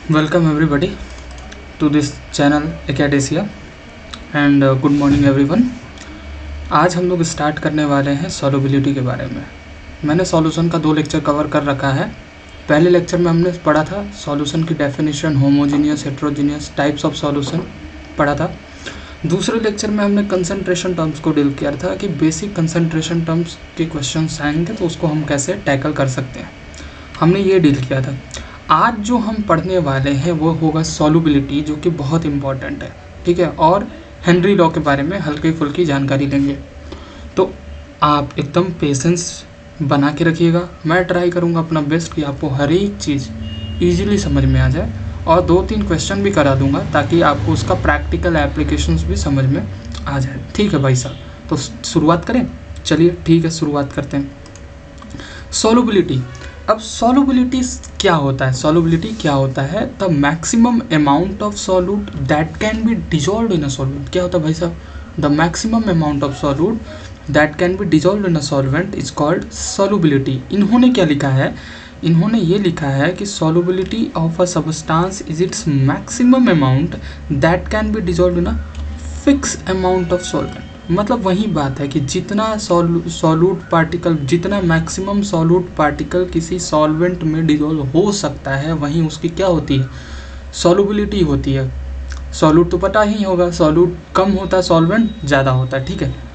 Welcome everybody to this channel Acadesia and good morning everyone। आज हम लोग start करने वाले हैं सॉल्युबिलिटी के बारे में। मैंने सॉल्यूशन का 2 लेक्चर कवर कर रखा है। पहले लेक्चर में हमने पढ़ा था सॉल्यूशन की definition, homogeneous, heterogeneous, types of solution पढ़ा था। दूसरे लेक्चर में हमने कंसंट्रेशन टर्म्स को डील किया था कि बेसिक कंसंट्रेशन टर्म्स के क्वेश्चंस आएंगे तो उसको हम कैसे टैकल कर सकते हैं, हमने ये डील किया था। आज जो हम पढ़ने वाले हैं वो होगा सॉल्युबिलिटी, जो कि बहुत इम्पॉर्टेंट है, ठीक है। और हेनरी लॉ के बारे में हल्की फुल्की जानकारी लेंगे। तो आप एकदम पेशेंस बना के रखिएगा। मैं ट्राई करूँगा अपना बेस्ट कि आपको हर एक चीज़ ईजिली समझ में आ जाए और 2-3 क्वेश्चन भी करा दूंगा ताकि आपको उसका प्रैक्टिकल एप्लीकेशंस भी समझ में आ जाए, ठीक है भाई साहब। तो शुरुआत करें, चलिए ठीक है, शुरुआत करते हैं। सॉल्युबिलिटी। अब सॉल्युबिलिटी क्या होता है? सॉल्युबिलिटी क्या होता है? The maximum amount of solute that can B dissolved in a solvent. क्या होता है भाई साहब? The maximum amount of solute that can B dissolved in a solvent is called solubility. इन्होंने क्या लिखा है? इन्होंने ये लिखा है कि solubility of a substance is its maximum amount that can B dissolved in a fix amount of solvent. मतलब वही बात है कि जितना सॉल्यूट पार्टिकल, जितना मैक्सिमम सॉल्यूट पार्टिकल किसी सॉल्वेंट में डिजोल्व हो सकता है, वहीं उसकी क्या होती है? सॉल्युबिलिटी होती है। सॉल्यूट तो पता ही होगा, सॉल्यूट कम होता है, सॉल्वेंट ज़्यादा होता है, ठीक है।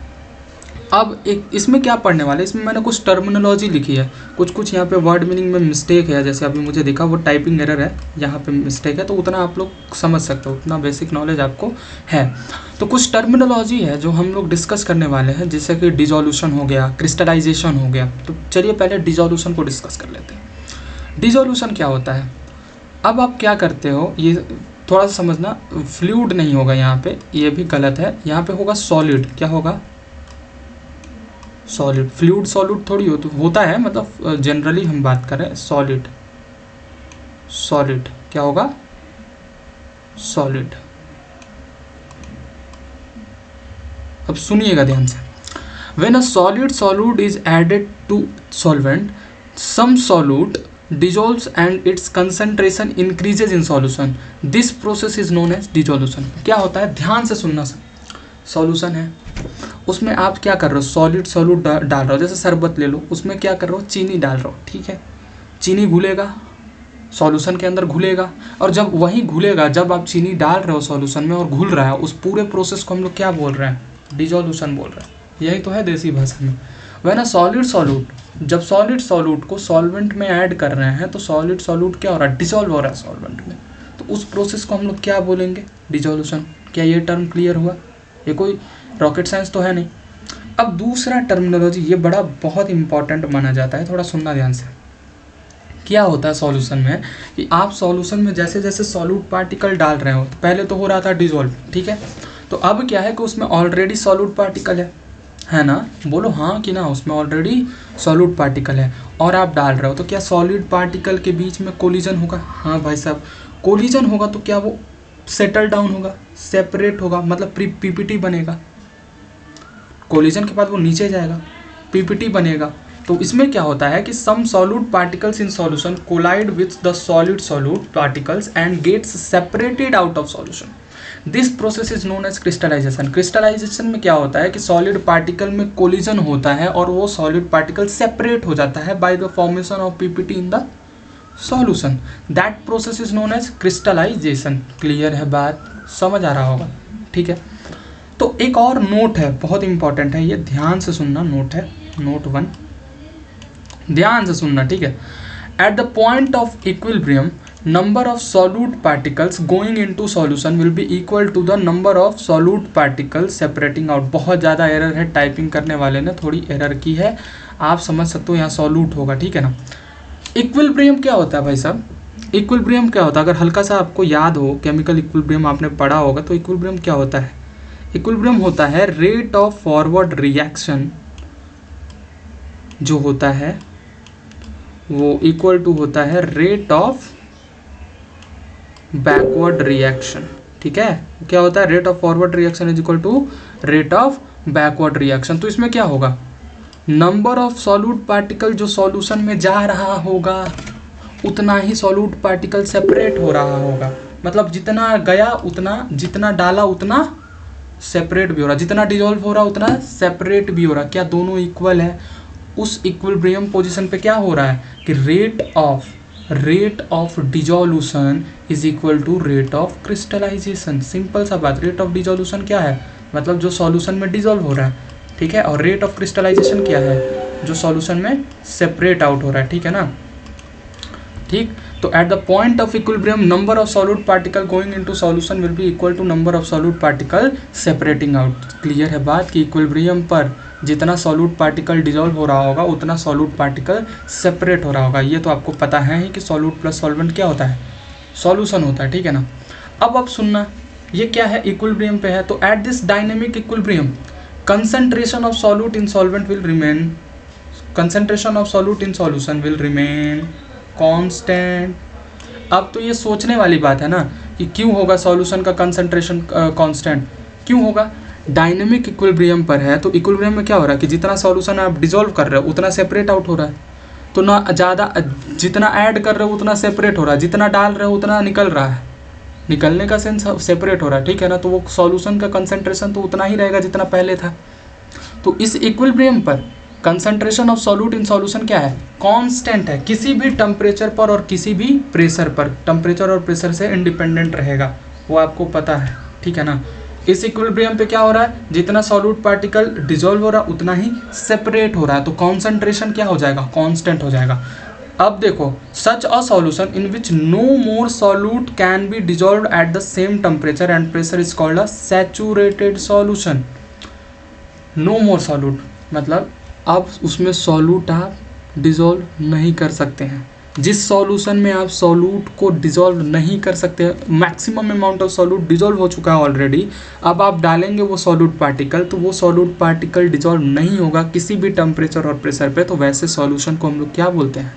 अब एक इसमें क्या पढ़ने वाले, इसमें मैंने कुछ टर्मिनोलॉजी लिखी है, कुछ यहाँ पे वर्ड मीनिंग में मिस्टेक है, जैसे अभी मुझे दिखा वो टाइपिंग एरर है, यहाँ पे मिस्टेक है, तो उतना आप लोग समझ सकते हो, उतना बेसिक नॉलेज आपको है। तो कुछ टर्मिनोलॉजी है जो हम लोग डिस्कस करने वाले हैं, जैसे कि डिजोल्यूशन हो गया, क्रिस्टलाइजेशन हो गया। तो चलिए पहले डिजोल्यूशन को डिस्कस कर लेते हैं। डिजोल्यूशन क्या होता है? अब आप क्या करते हो, ये थोड़ा सा समझना। फ्लूइड नहीं होगा यहाँ पे, ये भी गलत है, यहाँ पे होगा सॉलिड। क्या होगा? सॉलिड। फ्लूइड सॉलिड थोड़ी होता है, मतलब जनरली हम बात करें सॉलिड। सॉलिड क्या होगा? सॉलिड। अब सुनिएगा ध्यान से। When a solid solute is added to solvent, some solute dissolves and its concentration increases in solution. This process is known as dissolution. क्या होता है? ध्यान से सुनना। सॉल्यूशन है, उसमें आप क्या कर रहे हो? सॉलिड सॉल्यूट डाल रहे हो, जैसे शरबत ले लो, उसमें क्या कर रहे हो? चीनी डाल रहे हो, ठीक है। चीनी घुलेगा, सॉल्यूशन के अंदर घुलेगा, और जब वही घुलेगा, जब आप चीनी डाल रहे हो सॉल्यूशन में और घुल रहा है, उस पूरे प्रोसेस को हम लोग क्या बोल रहे हैं? डिसोल्यूशन बोल रहे हैं। यही तो है देसी भाषा में। व्हेन अ सॉलिड सॉल्यूट, जब सॉलिड सॉल्यूट को सॉल्वेंट में ऐड कर रहे हैं तो सॉलिड सॉल्यूट क्या हो रहा है? डिसॉल्व हो रहा है सॉल्वेंट में, तो उस प्रोसेस को हम लोग क्या बोलेंगे? डिसोल्यूशन। क्या ये टर्म क्लियर हुआ? ये कोई रॉकेट साइंस तो है नहीं। अब दूसरा टर्मिनोलॉजी, ये बड़ा बहुत इंपॉर्टेंट माना जाता है, थोड़ा सुनना ध्यान से। क्या होता है सॉल्यूशन में कि आप सॉल्यूशन में जैसे जैसे सॉल्यूट पार्टिकल डाल रहे हो, तो पहले तो हो रहा था डिसॉल्व, ठीक है। तो अब क्या है कि उसमें ऑलरेडी सॉल्यूट पार्टिकल है ना? बोलो हाँ कि ना, उसमें ऑलरेडी सॉल्यूट पार्टिकल है और आप डाल रहे हो, तो क्या सॉलिड पार्टिकल के बीच में कोलिजन होगा? हाँ भाई साहब, कोलिजन होगा तो क्या वो सेटल डाउन होगा, सेपरेट होगा, मतलब पीपीटी बनेगा। कोलिजन के बाद वो नीचे जाएगा, पीपीटी बनेगा। तो इसमें क्या होता है कि some solute particles in solution collide with the solid solute particles and gets separated out of solution. This process is known as crystallization. Crystallization में क्या होता है कि सॉलिड पार्टिकल में कोलिजन होता है और वो सॉलिड पार्टिकल सेपरेट हो जाता है by the formation of PPT in the solution. That process is known as crystallisation. Clear है बात? समझ आ रहा होगा, ठीक है। तो एक और नोट है, बहुत इंपॉर्टेंट है, ये ध्यान से सुनना। नोट है, नोट 1, ध्यान से सुनना, ठीक है। At the point of equilibrium, number of solute particles going into solution will be equal to the number of solute particles separating out. बहुत ज़्यादा एरर है, टाइपिंग करने वाले ने थोड़ी एरर की है, आप समझ सकते हो, यहाँ सॉल्यूट होगा, ठीक है ना। इक्विलिब्रियम क्या होता है भाई साहब? इक्विलिब्रियम क्या होता है? अगर हल्का सा आपको याद हो, केमिकल इक्विलिब्रियम आपने पढ़ा होगा, तो इक्विलिब्रियम क्या होता है? इक्विलिब्रियम होता है रेट ऑफ फॉरवर्ड रिएक्शन जो होता है वो इक्वल टू होता है रेट ऑफ बैकवर्ड रिएक्शन, ठीक है। क्या होता है? Rate of forward reaction is equal to rate of backward reaction. तो इसमें क्या होगा? नंबर ऑफ सॉल्यूट पार्टिकल जो सॉल्यूशन में जा रहा होगा उतना ही सॉल्यूट पार्टिकल सेपरेट हो रहा होगा। मतलब जितना गया उतना, जितना डाला उतना सेपरेट भी हो रहा, जितना डिजोल्व हो रहा उतना सेपरेट भी हो रहा। क्या दोनों इक्वल है? उस इक्विलिब्रियम पोजीशन पे क्या हो रहा है कि rate of dissolution is equal to rate of crystallisation. Simple सा बात, रेट ऑफ डिजोल्यूशन क्या है? मतलब जो सॉल्यूशन में डिजोल्व हो रहा है, ठीक है, और रेट ऑफ क्रिस्टलाइजेशन क्या है? जो सॉल्यूशन में सेपरेट आउट हो रहा है, ठीक है ना। ठीक, तो at the point of equilibrium number of solute particle going into solution will be equal to number of solute particle separating out. Clear है बात कि इक्विलिब्रियम पर जितना सॉल्यूट पार्टिकल डिजोल्व हो रहा होगा उतना सॉल्यूट पार्टिकल सेपरेट हो रहा होगा। ये तो आपको पता है ही कि सॉल्यूट प्लस सॉल्वेंट क्या होता है? सॉल्यूशन होता है, ठीक है ना। अब सुनना, ये क्या है? इक्विलिब्रियम पे है। तो at this dynamic equilibrium concentration of solute in solvent will remain, concentration of solute in solution will remain constant। अब तो ये सोचने वाली बात है ना कि क्यों होगा सॉल्यूशन का कंसंट्रेशन कांस्टेंट? क्यों होगा? डायनेमिक इक्विलिब्रियम पर है, तो इक्विलिब्रियम में क्या हो रहा है कि जितना सॉल्यूशन आप डिजोल्व कर रहे हो उतना सेपरेट आउट हो रहा है। तो ना ज़्यादा, जितना ऐड कर रहे हो उतना सेपरेट हो रहा है, जितना डाल रहे हो उतना निकल रहा है, निकलने का सेंस सेपरेट हो रहा है, ठीक है ना। तो वो सॉल्यूशन का कंसंट्रेशन तो उतना ही रहेगा जितना पहले था। तो इस इक्विलिब्रियम पर concentration of solute in solution क्या है? कांस्टेंट है, किसी भी टेम्परेचर पर और किसी भी प्रेशर पर, टेम्परेचर और प्रेशर से इंडिपेंडेंट रहेगा, वो आपको पता है, ठीक है ना। इस इक्विलिब्रियम पे क्या हो रहा है? जितना सॉल्यूट पार्टिकल डिजोल्व हो रहा है उतना ही सेपरेट हो रहा है, तो कॉन्सेंट्रेशन क्या हो जाएगा? कांस्टेंट हो जाएगा। अब देखो, such a solution in which no more solute can be dissolve at the same temperature and pressure is called a saturated solution. No more solute मतलब अब उसमें सॉल्यूट आप डिजोल्व नहीं कर सकते हैं। जिस सॉल्यूशन में आप सॉल्यूट को डिजोल्व नहीं कर सकते, maximum amount of solute dissolve हो चुका है ऑलरेडी, अब आप डालेंगे वो सॉल्यूट पार्टिकल, तो वो सॉल्यूट पार्टिकल डिजोल्व नहीं होगा किसी भी टेम्परेचर और प्रेशर पे। तो वैसे सॉल्यूशन को हम लोग क्या बोलते हैं?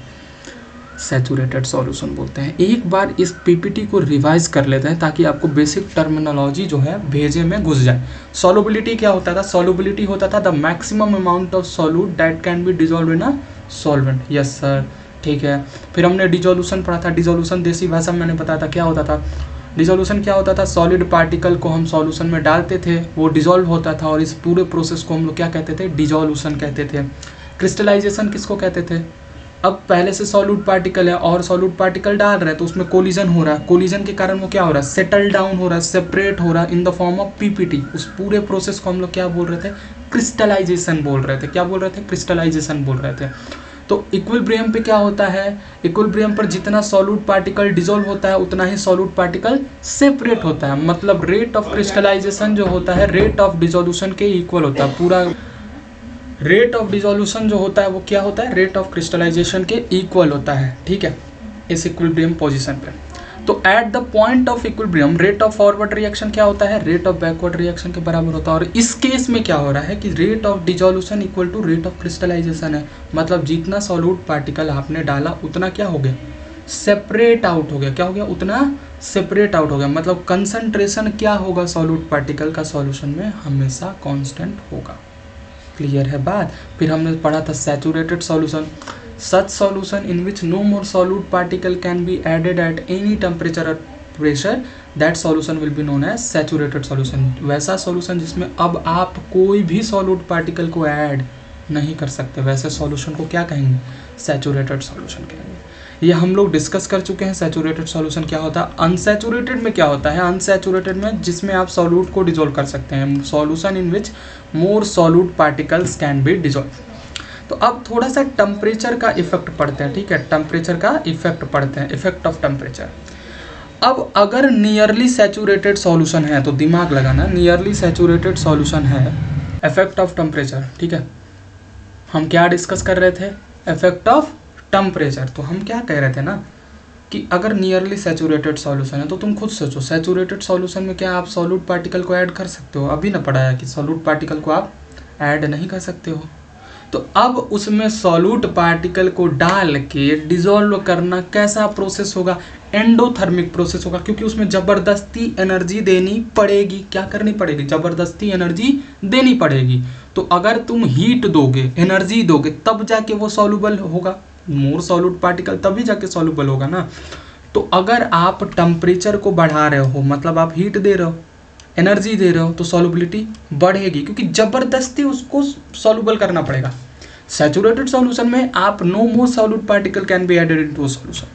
सैचुरेटेड सॉल्यूशन बोलते हैं। एक बार इस पीपीटी को रिवाइज कर लेते हैं ताकि आपको बेसिक टर्मिनोलॉजी जो है भेजे में घुस जाए। सॉल्युबिलिटी क्या होता था? सॉल्युबिलिटी होता था the maximum amount of solute that can be dissolve in a solvent. Yes sir, ठीक है। फिर हमने डिजोल्यूशन पढ़ा था। डिजोल्यूशन देसी भाषा में मैंने बताया था क्या होता था। डिजोल्यूशन क्या होता था? सॉलिड पार्टिकल को हम सॉल्यूशन में डालते थे, वो डिजोल्व होता था, और इस पूरे प्रोसेस को हम लोग क्या कहते थे? डिजोल्यूशन कहते थे। क्रिस्टलाइजेशन किसको कहते थे? अब पहले से सॉल्यूट पार्टिकल है और सॉल्यूट पार्टिकल डाल रहे हैं तो उसमें कोलिजन हो रहा है, कोलिजन के कारण वो क्या हो रहा है? सेटल डाउन हो रहा है, सेपरेट हो रहा है in the form of PPT. उस पूरे प्रोसेस को हम लोग क्या बोल रहे थे? क्रिस्टलाइजेशन बोल रहे थे। क्या बोल रहे थे? क्रिस्टलाइजेशन बोल रहे थे। तो इक्विलिब्रियम पे क्या होता है? इक्विलिब्रियम पर जितना सॉल्यूट पार्टिकल डिसॉल्व होता है उतना ही सॉल्यूट पार्टिकल सेपरेट होता है। मतलब रेट ऑफ क्रिस्टलाइजेशन जो होता है रेट ऑफ डिसोल्यूशन के इक्वल होता है। पूरा रेट ऑफ डिसोल्यूशन जो होता है वो क्या होता है? रेट ऑफ क्रिस्टलाइजेशन के इक्वल होता है, ठीक है, इस इक्विलिब्रियम पोजीशन पे। तो at the point of equilibrium rate of forward reaction क्या होता है? रेट ऑफ बैकवर्ड रिएक्शन के बराबर होता है। और इस केस में क्या हो रहा है कि rate of dissolution equal to rate of crystallisation है। मतलब जितना सॉल्यूट पार्टिकल आपने डाला उतना क्या हो गया? सेपरेट आउट हो गया। क्या हो गया? उतना सेपरेट आउट हो गया। मतलब कंसंट्रेशन क्या होगा सॉल्यूट पार्टिकल का सॉल्यूशन में? हमेशा कांस्टेंट होगा। क्लियर है बात। फिर हमने पढ़ा था saturated solution. Such solution in which no more solute particle can be added at any temperature और pressure, that solution will be known as saturated solution. वैसा सॉल्यूशन जिसमें अब आप कोई भी सॉल्यूट पार्टिकल को ऐड नहीं कर सकते, वैसे सॉल्यूशन को क्या कहेंगे? सैचुरेटेड सॉल्यूशन कहेंगे। ये हम लोग डिस्कस कर चुके हैं सैचुरेटेड सॉल्यूशन क्या होता है। अनसैचुरेटेड में क्या होता है? अनसैचुरेटेड में जिसमें आप सॉल्यूट को डिसॉल्व कर सकते हैं, solution in which more solute particles can be dissolve. तो अब थोड़ा सा टेम्परेचर का इफेक्ट पढ़ते हैं, ठीक है, टेम्परेचर का इफेक्ट पढ़ते हैं, इफेक्ट ऑफ टेम्परेचर। अब अगर नियरली सैचुरेटेड सॉल्यूशन है तो दिमाग लगाना, नियरली सैचुरेटेड सॉल्यूशन है, इफेक्ट ऑफ टेम्परेचर, ठीक है। हम क्या डिस्कस कर रहे थे? Effect of temperature. तो हम क्या कह रहे थे ना कि अगर नियरली सैचुरेटेड सॉल्यूशन है तो तुम खुद सोचो, सैचुरेटेड सॉल्यूशन में क्या आप सॉल्यूट पार्टिकल को ऐड कर सकते हो? अभी ना पढ़ाया कि सॉल्यूट पार्टिकल को आप ऐड नहीं कर सकते हो। तो अब उसमें सॉल्यूट पार्टिकल को डाल के डिसॉल्व करना कैसा प्रोसेस होगा? एंडोथर्मिक प्रोसेस होगा, क्योंकि उसमें जबरदस्ती एनर्जी देनी पड़ेगी। क्या करनी पड़ेगी? जबरदस्ती एनर्जी देनी पड़ेगी। तो अगर तुम हीट दोगे, एनर्जी दोगे, तब जाके वो सॉल्युबल होगा, मोर सॉल्यूट पार्टिकल तभी जाके सॉल्युबल होगा ना। तो अगर आप टेम्परेचर को बढ़ा रहे हो, मतलब आप हीट दे रहे हो, एनर्जी दे रहे हो, तो सॉल्युबिलिटी बढ़ेगी, क्योंकि ज़बरदस्ती उसको सॉल्युबल करना पड़ेगा। सैचुरेटेड सॉल्यूशन में आप no more solute particle can be added into solution.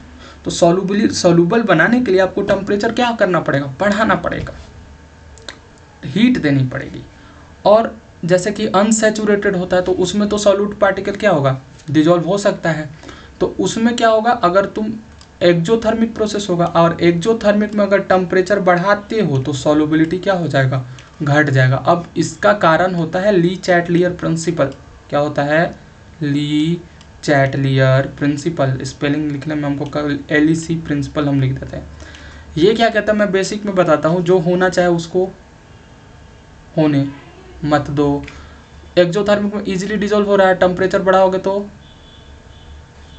तो सॉल्युबल बनाने के लिए आपको टेम्परेचर क्या करना पड़ेगा, बढ़ाना पड़ेगा, हीट देनी पड़ेगी। और जैसे कि अनसैचुरेटेड होता है तो उसमें तो सॉल्यूट पार्टिकल क्या होगा, डिजॉल्व हो सकता है। तो उसमें क्या होगा, अगर तुम एक्जोथर्मिक प्रोसेस होगा, और एक्जोथर्मिक में अगर टेम्परेचर बढ़ाते हो तो सॉल्युबिलिटी क्या हो जाएगा, घट जाएगा। अब इसका कारण होता है ली चैटलियर प्रिंसिपल। क्या होता है, ली चैटलियर प्रिंसिपल। स्पेलिंग लिखने में हमको LEC प्रिंसिपल हम लिख देते हैं। ये क्या कहता है, मैं बेसिक में बताता हूँ, जो होना चाहे उसको होने मत दो। एक्जोथर्मिक में इजीली डिजोल्व हो रहा है, टेम्परेचर बढ़ाओगे तो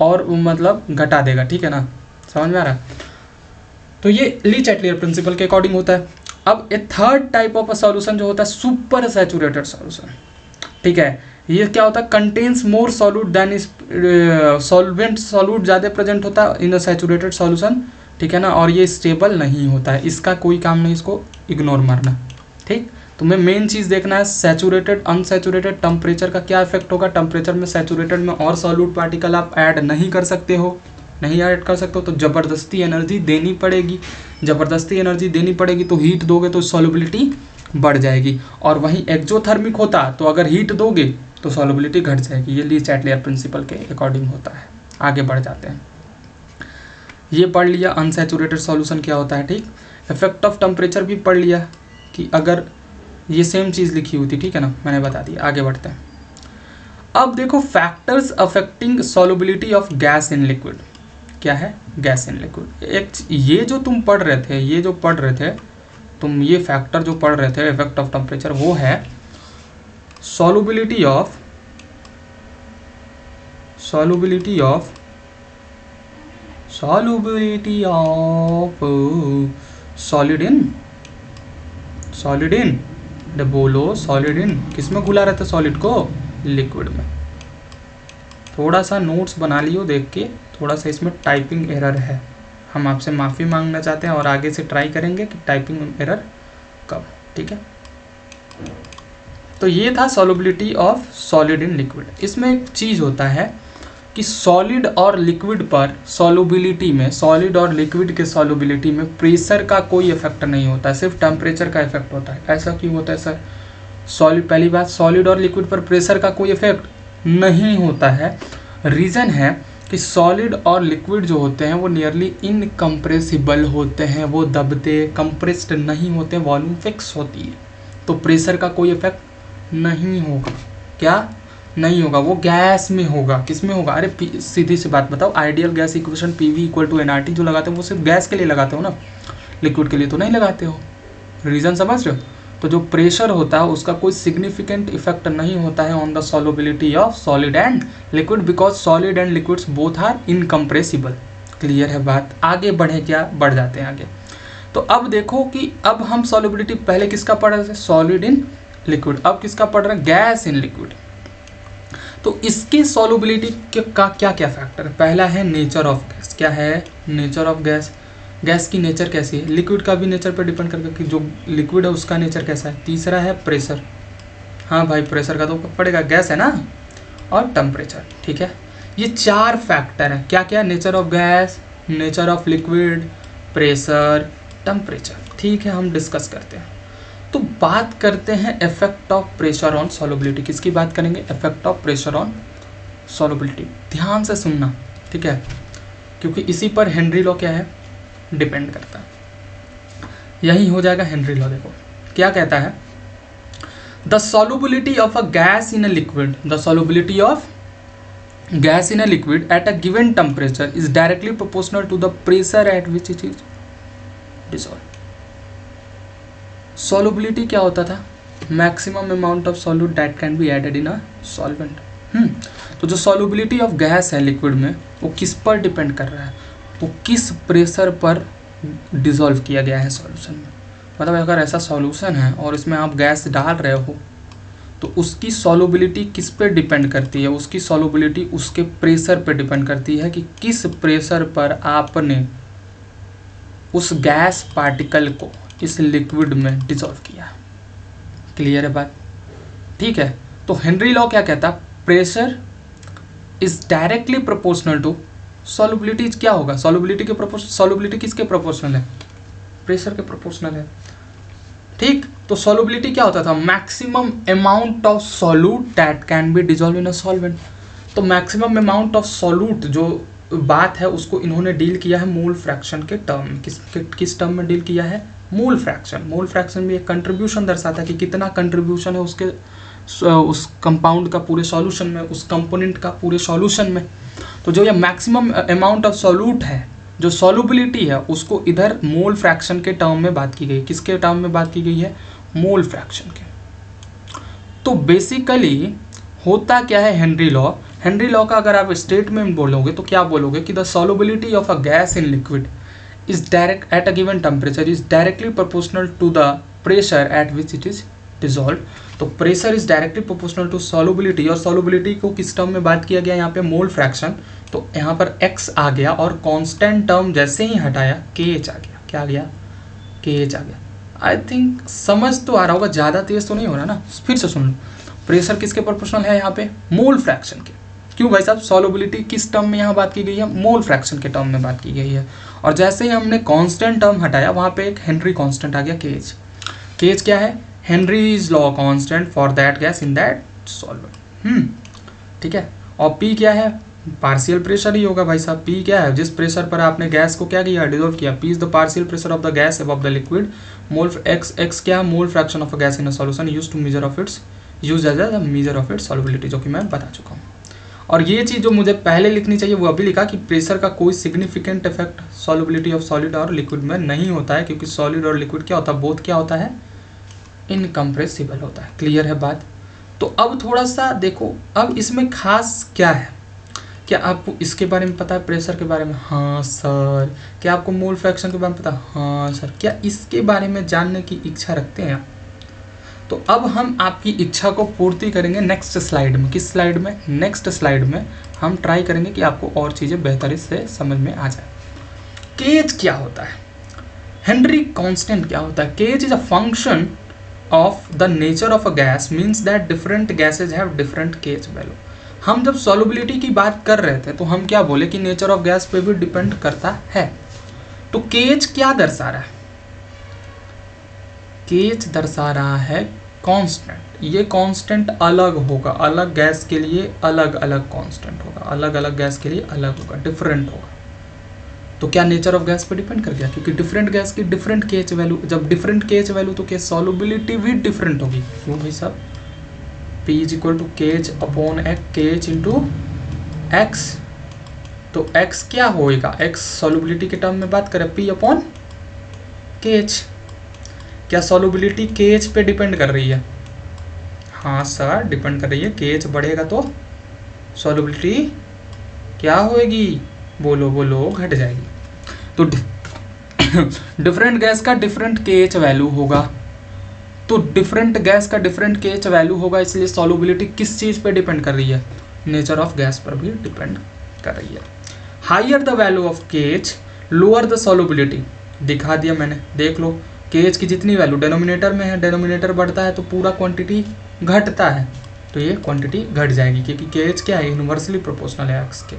और मतलब घटा देगा, ठीक है ना, समझ में आ रहा है। तो ये ली चैटलियर प्रिंसिपल के अकॉर्डिंग होता है। अब ए थर्ड टाइप ऑफ सॉल्यूशन जो होता है सुपर सैचुरेटेड सॉल्यूशन, ठीक है। ये क्या होता है, contains more solute than solvent, solute ज़्यादा प्रेजेंट होता है इन अ सैचुरेटेड सॉल्यूशन, ठीक है ना। और ये स्टेबल नहीं होता है, इसका कोई काम नहीं, इसको इग्नोर मारना, ठीक। तुम्हें मेन चीज़ देखना है सैचुरेटेड अनसैचुरेटेड टेम्परेचर का क्या इफेक्ट होगा। टेम्परेचर में सैचुरेटेड में और सॉल्यूट पार्टिकल आप ऐड नहीं कर सकते हो, नहीं ऐड कर सकते हो तो ज़बरदस्ती एनर्जी देनी पड़ेगी। ज़बरदस्ती एनर्जी देनी पड़ेगी तो हीट दोगे तो सॉल्युबिलिटी बढ़ जाएगी। और वहीं एक्जोथर्मिक होता तो अगर हीट दोगे तो सॉल्युबिलिटी घट जाएगी। ये ली चैटलियर प्रिंसिपल के अकॉर्डिंग होता है। आगे बढ़ जाते हैं, ये पढ़ लिया अनसैचुरेटेड सॉल्यूशन क्या होता है, ठीक। इफेक्ट ऑफ टेम्परेचर भी पढ़ लिया कि अगर ये सेम चीज़ लिखी हुई थी, ठीक है ना, मैंने बता दिया। आगे बढ़ते हैं। अब देखो factors affecting solubility of gas in liquid. क्या है, गैस इन लिक्विड। एक ये जो तुम पढ़ रहे थे, ये जो पढ़ रहे थे तुम, ये फैक्टर जो पढ़ रहे थे इफेक्ट ऑफ टेम्परेचर, वो है सॉल्युबिलिटी ऑफ सॉलिड इन बोलो, सॉलिड इन किस में घुला रहता है सॉलिड को, लिक्विड में। थोड़ा सा नोट्स बना लियो देख के, थोड़ा सा इसमें टाइपिंग एरर है, हम आपसे माफ़ी मांगना चाहते हैं और आगे से ट्राई करेंगे कि टाइपिंग एरर कब, ठीक है। तो ये था solubility of solid in liquid. इसमें एक चीज़ होता है कि सॉलिड और लिक्विड पर सॉल्युबिलिटी में, सॉलिड और लिक्विड के सॉल्युबिलिटी में प्रेशर का कोई इफेक्ट नहीं होता है, सिर्फ टेम्परेचर का इफेक्ट होता है। ऐसा क्यों होता है सर? सॉलिड, पहली बात, सॉलिड और लिक्विड पर प्रेशर का कोई इफेक्ट नहीं होता है। रीज़न है कि सॉलिड और लिक्विड जो होते हैं वो नियरली इनकम्प्रेसिबल होते हैं, वो दबते, कंप्रेस्ड नहीं होते, वॉल्यूम फिक्स होती है, तो प्रेशर का कोई इफेक्ट नहीं होगा। क्या नहीं होगा? वो गैस में होगा। किस में होगा? अरे सीधी सी बात बताओ, ideal gas equation PV = nRT जो लगाते हो वो सिर्फ गैस के लिए लगाते हो ना, लिक्विड के लिए तो नहीं लगाते हो। रीज़न समझ रहे हो? तो जो प्रेशर होता है उसका कोई सिग्निफिकेंट इफेक्ट नहीं होता है on the solubility of solid and liquid, because solid and liquids both are incompressible. Clear है बात? आगे बढ़े क्या? बढ़ जाते हैं आगे। तो अब देखो कि अब हम सॉल्युबिलिटी पहले किसका पढ़ रहे थे? Solid in liquid. अब किसका पढ़ रहे हैं? Gas in liquid. तो इसके सॉल्युबिलिटी का क्या क्या फैक्टर है? पहला है नेचर ऑफ गैस। क्या है? Nature of gas. गैस की नेचर कैसी है? लिक्विड का भी नेचर पर डिपेंड करता है कि जो लिक्विड है उसका नेचर कैसा है। तीसरा है प्रेशर। हाँ भाई, प्रेशर का तो पड़ेगा, गैस है ना। और टेम्परेचर, ठीक है। ये 4 फैक्टर हैं। क्या क्या? Nature of gas, nature of liquid, pressure, temperature. ठीक है, हम डिस्कस करते हैं। तो बात करते हैं effect of pressure on solubility. किसकी बात करेंगे? Effect of pressure on solubility. ध्यान से सुनना, ठीक है, क्योंकि इसी पर हेनरी लॉ क्या है? डिपेंड करता है। यही हो जाएगा हेनरी लॉ। देखो क्या कहता है, the solubility of a gas in a liquid, the solubility of gas in a liquid at a given temperature is directly proportional to the pressure at which it is dissolve. Solubility क्या होता था? Maximum amount of solute that can be added in a solvent. तो जो solubility of gas है liquid में, वो किस पर डिपेंड कर रहा है? वो किस प्रेशर पर डिसॉल्व किया गया है सॉल्यूशन में। मतलब अगर ऐसा सॉल्यूशन है और इसमें आप गैस डाल रहे हो तो उसकी सॉल्युबिलिटी किस पे डिपेंड करती है? उसकी सॉल्युबिलिटी उसके प्रेशर पे डिपेंड करती है कि किस प्रेशर पर आपने उस गैस पार्टिकल को इस लिक्विड में डिसॉल्व किया। क्लियर है बात? ठीक है, तो हेनरी लॉ क्या कहता है? Pressure is directly proportional to solubility. क्या होगा? सॉल्युबिलिटी के सॉल्युबिलिटी किसके प्रोपोर्शनल है? प्रेशर के प्रोपोर्शनल है। ठीक, तो सॉल्युबिलिटी क्या होता था? Maximum amount of solute that can be dissolve in a solvent. तो मैक्सिमम अमाउंट ऑफ सॉल्यूट जो बात है उसको इन्होंने डील किया है मोल फ्रैक्शन के टर्म में। किस टर्म में डील किया है? Mole fraction. मोल फ्रैक्शन भी एक कंट्रीब्यूशन दर्शाता है कि कितना कंट्रीब्यूशन है उसके उस कंपाउंड का पूरे सॉल्यूशन में, उस कंपोनेंट का पूरे सॉल्यूशन में। तो जो ये मैक्सिमम अमाउंट ऑफ सॉल्यूट है, जो सॉल्युबिलिटी है, उसको इधर मोल फ्रैक्शन के टर्म में बात की गई। किसके टर्म में बात की गई है? मोल फ्रैक्शन के। तो बेसिकली होता क्या है हेनरी लॉ? हेनरी लॉ का अगर आप स्टेटमेंट बोलोगे तो क्या बोलोगे कि the solubility of a gas in liquid is direct at a given temperature is directly proportional to the pressure at which it is dissolve. तो pressure is directly proportional to solubility, और solubility को किस term में बात किया गया यहाँ पे? Mole fraction. तो यहाँ पर x आ गया और कांस्टेंट टर्म जैसे ही हटाया kh आ गया। क्या आ गया? kh आ गया। आई थिंक समझ तो आ रहा होगा, ज़्यादा तेज तो नहीं हो रहा ना। फिर से सुन लो, प्रेशर किसके प्रोपोर्शनल है यहाँ पे? मोल फ्रैक्शन के। क्यों भाई साहब? सॉल्युबिलिटी किस टर्म में यहाँ बात की गई है? मोल फ्रैक्शन के टर्म में बात की गई है। और जैसे ही हमने कांस्टेंट टर्म हटाया वहाँ पे एक हेनरी कांस्टेंट आ गया kh। kh क्या है? Henry's law constant for that gas in that solvent. ठीक है। और p क्या है? पार्शियल प्रेशर ही होगा भाई साहब। P क्या है? जिस प्रेशर पर आपने गैस को क्या किया? डिसॉल्व किया। P is the partial pressure of the gas above the liquid. Mole x क्या? Mole fraction of a gas in a solution used to measure of its use as a measure of its solubility, जो कि मैं बता चुका हूँ। और ये चीज़ जो मुझे पहले लिखनी चाहिए वो अभी लिखा कि प्रेशर का कोई significant effect solubility of solid और लिक्विड में नहीं होता है, क्योंकि सॉलिड और लिक्विड क्या होता है? बोथ क्या होता है? इनकम्प्रेसिबल होता है। क्लियर है बात? तो अब थोड़ा सा देखो, अब इसमें खास क्या है? क्या आपको इसके बारे में पता है? प्रेशर के बारे में? हाँ सर। क्या आपको मोल फ्रैक्शन के बारे में पता? हाँ सर। क्या इसके बारे में जानने की इच्छा रखते हैं आप? तो अब हम आपकी इच्छा को पूर्ति करेंगे नेक्स्ट स्लाइड में। किस स्लाइड में? नेक्स्ट स्लाइड में हम ट्राई करेंगे कि आपको और चीज़ें बेहतरी से समझ में आ जाए। केज क्या होता है? हेनरी कांस्टेंट क्या होता है? KH is a function of the nature of a gas, means that different gases have different KH value. हम जब सॉल्युबिलिटी की बात कर रहे थे तो हम क्या बोले कि नेचर ऑफ गैस पे भी डिपेंड करता है। तो केज क्या दर्शा रहा है? केज दर्शा रहा है कांस्टेंट। ये कांस्टेंट अलग होगा, अलग गैस के लिए अलग अलग कांस्टेंट होगा, अलग अलग गैस के लिए अलग होगा, डिफरेंट होगा। तो क्या नेचर ऑफ गैस पे डिपेंड कर गया? क्योंकि डिफरेंट गैस की डिफरेंट केच वैल्यू, जब डिफरेंट केच वैल्यू तो क्या सॉल्युबिलिटी भी डिफरेंट होगी। क्यों भाई साहब? P इज इक्वल टू केच अपॉन केच इंटू एक्स। तो x क्या होएगा? x सॉल्युबिलिटी के टर्म में बात करें, P अपॉन केच। क्या सॉल्युबिलिटी केच पे डिपेंड कर रही है? हाँ सर, डिपेंड कर रही है। केच बढ़ेगा तो सॉल्युबिलिटी क्या होएगी? बोलो बोलो, घट जाएगी। तो डिफरेंट गैस का डिफरेंट केच वैल्यू होगा, तो डिफरेंट गैस का डिफरेंट केच वैल्यू होगा, इसलिए सॉल्युबिलिटी किस चीज़ पे डिपेंड कर रही है? नेचर ऑफ गैस पर भी डिपेंड कर रही है। हाइयर द वैल्यू ऑफ केच लोअर द सॉल्युबिलिटी। दिखा दिया मैंने, देख लो। केच की जितनी वैल्यू डेनोमिनेटर में है, डेनोमिनेटर बढ़ता है तो पूरा क्वांटिटी घटता है, तो ये क्वांटिटी घट जाएगी, क्योंकि केच क्या है? यूनिवर्सली प्रोपोर्शनल है एक्स के।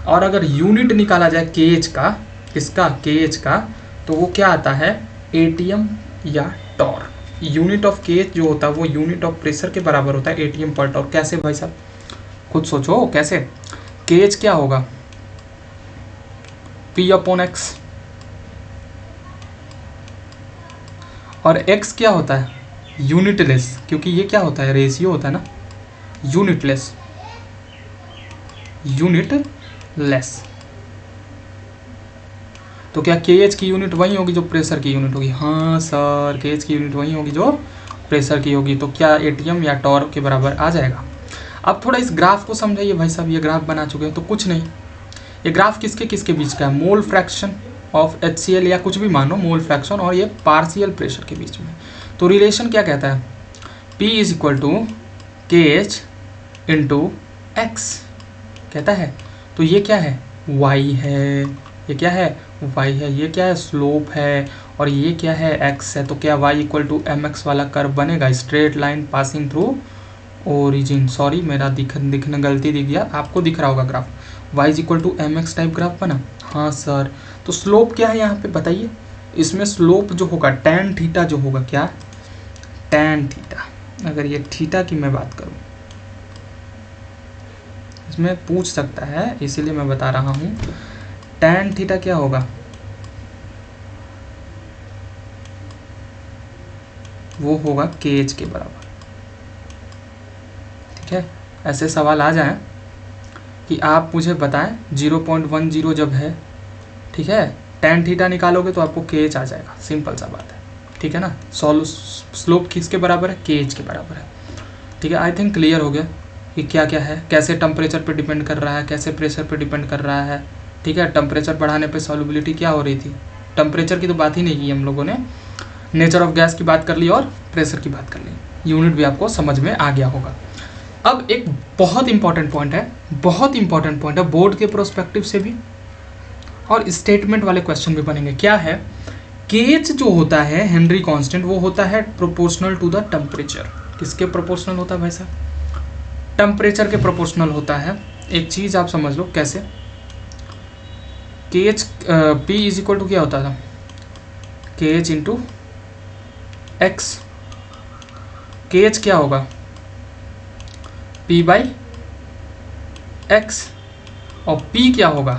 और अगर यूनिट निकाला जाए केच का, किसका? केच का, तो वो क्या आता है? एटीएम या टॉर। यूनिट ऑफ केच जो होता है वो यूनिट ऑफ प्रेशर के बराबर होता है, एटीएम पर टॉर। कैसे भाई साहब? खुद सोचो कैसे। केच क्या होगा? P upon x. और x क्या होता है? यूनिटलेस, क्योंकि ये क्या होता है? रेशियो होता है ना, यूनिटलेस, यूनिटलेस। तो क्या KH की यूनिट वही होगी जो प्रेशर की यूनिट होगी? हाँ सर, KH की यूनिट वही होगी जो प्रेशर की होगी। तो क्या एटीएम या टॉर्क के बराबर आ जाएगा? अब थोड़ा इस ग्राफ को समझाइए भाई साहब। ये ग्राफ बना चुके हैं तो कुछ नहीं, ये ग्राफ किसके किसके बीच का है? मोल फ्रैक्शन ऑफ HCl या कुछ भी मानो, मोल फ्रैक्शन और ये पार्शियल प्रेशर के बीच में। तो रिलेशन क्या कहता है? P is equal to K H into x कहता है। तो ये क्या है, y है, ये क्या है, y है, ये क्या है, स्लोप है, और ये क्या है, x है। तो क्या y equal to m x वाला कर्व बनेगा, straight line passing through origin. Sorry मेरा दिखने गलती दिख गया, आपको दिख रहा होगा graph, y is equal to m x type graph बना। हाँ सर, तो स्लोप क्या है यहाँ पे बताइए, इसमें स्लोप जो होगा टैन थीटा जो होगा, क्या टैन थीटा। अगर ये थीटा की मैं बात करूँ, इसमें पूछ सकता है इसीलिए मैं बता रहा हूँ, टैन थीटा क्या होगा, वो होगा के एच के बराबर। ठीक है, ऐसे सवाल आ जाएं कि आप मुझे बताएं 0.10 जब है, ठीक है, टैन थीटा निकालोगे तो आपको के एच आ जाएगा, सिंपल सा बात है। ठीक है ना, स्लोप किसके बराबर है, के एच के बराबर है। ठीक है, आई थिंक क्लियर हो गया कि क्या क्या है, कैसे टेम्परेचर पे डिपेंड कर रहा है, कैसे प्रेशर पे डिपेंड कर रहा है। ठीक है, टेम्परेचर बढ़ाने पे सॉल्युबिलिटी क्या हो रही थी, टेम्परेचर की तो बात ही नहीं की हम लोगों ने, नेचर ऑफ गैस की बात कर ली और प्रेशर की बात कर ली, यूनिट भी आपको समझ में आ गया होगा। अब एक बहुत इंपॉर्टेंट पॉइंट है, बहुत इंपॉर्टेंट पॉइंट है, बोर्ड के प्रोस्पेक्टिव से भी और स्टेटमेंट वाले क्वेश्चन भी बनेंगे। क्या है, केच जो होता है हेनरी कांस्टेंट, वो होता है प्रोपोर्शनल टू द टेम्परेचर। किसके प्रोपोर्शनल होता है भाई साहब, टेम्परेचर के प्रोपोर्शनल होता है। एक चीज़ आप समझ लो कैसे, K H P is equal to क्या होता था, K H into x. K H क्या होगा, पी बाई एक्स, और पी क्या होगा,